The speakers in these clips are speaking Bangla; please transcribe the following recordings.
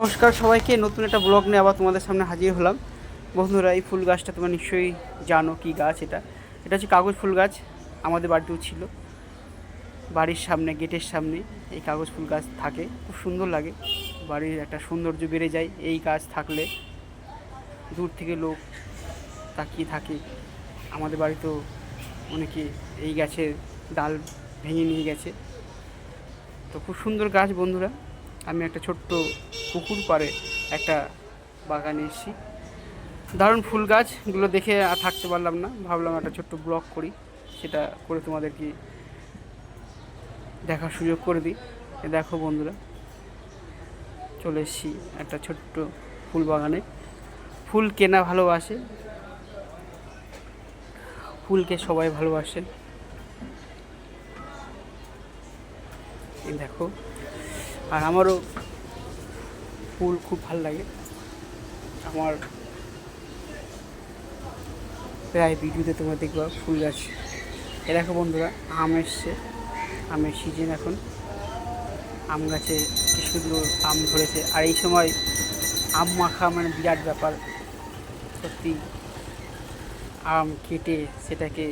নমস্কার সবাইকে, নতুন একটা ব্লগ নিয়ে আবার তোমাদের সামনে হাজির হলাম। বন্ধুরা, এই ফুল গাছটা তোমরা নিশ্চয়ই জানো কি গাছ। এটা হচ্ছে কাগজ ফুল গাছ। আমাদের বাড়িতেও ছিল, বাড়ির সামনে, গেটের সামনে এই কাগজ ফুল গাছ থাকে। খুব সুন্দর লাগে, বাড়ির একটা সৌন্দর্য বেড়ে যায় এই গাছ থাকলে। দূর থেকে লোক তাকিয়ে থাকে। আমাদের বাড়িতেও অনেকে এই গাছের ডাল ভেঙে নিয়ে গেছে। তো খুব সুন্দর গাছ বন্ধুরা। আমি একটা ছোট্ট পুকুর পাড়ে একটা বাগানে এসেছি। দারুণ ফুল গাছগুলো দেখে আর থাকতে পারলাম না, ভাবলাম একটা ছোট্ট ব্লগ করি, সেটা করে তোমাদেরকে দেখার সুযোগ করে দিই। দেখো বন্ধুরা, চলে এসেছি একটা ছোট্ট ফুল বাগানে। ফুল কেনা ভালোবাসে, ফুলকে সবাই ভালোবাসেন। এই দেখো, আর আমারও ফুল খুব ভালো লাগে। আমার প্রায় ভিডিওতে তোমরা দেখবা ফুল গাছ। এ দেখো বন্ধুরা, আম এসছে, আমের সিজন এখন। আম গাছে কি সুন্দর আম ধরেছে, আর এই সময় আম মাখা মানে বিরাট ব্যাপার সত্যি। আম কেটে সেটাকে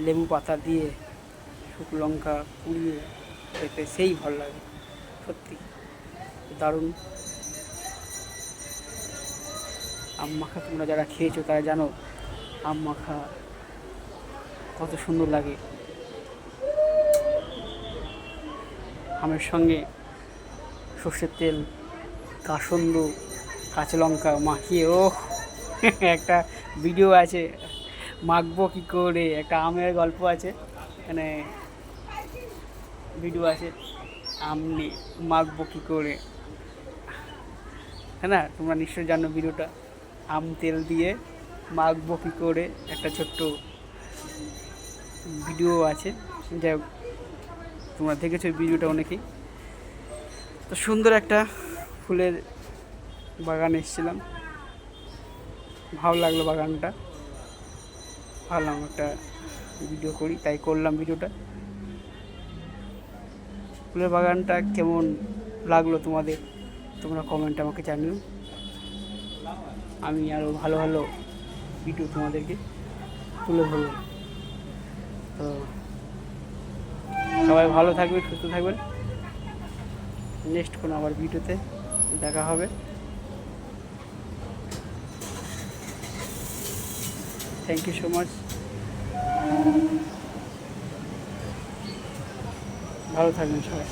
লেবু পাতা দিয়ে শুকনো লঙ্কা পুড়িয়ে খেতে সেই ভালো লাগে, সত্যি দারুণ। আম মাখা তোমরা যারা খেয়েছো তারা জানো আম মাখা কত সুন্দর লাগে। আমের সঙ্গে সর্ষের তেল, কাসন্দ, কাঁচা লঙ্কা মাখিয়ে, ও একটা ভিডিও আছে, মাখবো কী করে, একটা আমের গল্প আছে, মানে ভিডিও আছে, আম মাখবো কী করে, হ্যাঁ না? তোমরা নিশ্চয়ই জানো ভিডিওটা, আম তেল দিয়ে মাখবো কী করে, একটা ছোট্ট ভিডিও আছে। যাই হোক, তোমরা দেখেছো ভিডিওটা অনেকেই। তো সুন্দর একটা ফুলের বাগানে এসেছিলাম, ভালো লাগলো বাগানটা, ভাবলাম একটা ভিডিও করি, তাই করলাম ভিডিওটা। ফুলের বাগানটা কেমন লাগলো তোমাদের, তোমরা কমেন্টে আমাকে জানিও। আমি আরও ভালো ভালো ভিডিও তোমাদেরকে তুলে ধরবো। তো সবাই ভালো থাকবে, সুস্থ থাকবেন। নেক্সট কোনো আবার ভিডিওতে দেখা হবে। Thank you so much. ভালো থাকবেন সবাই।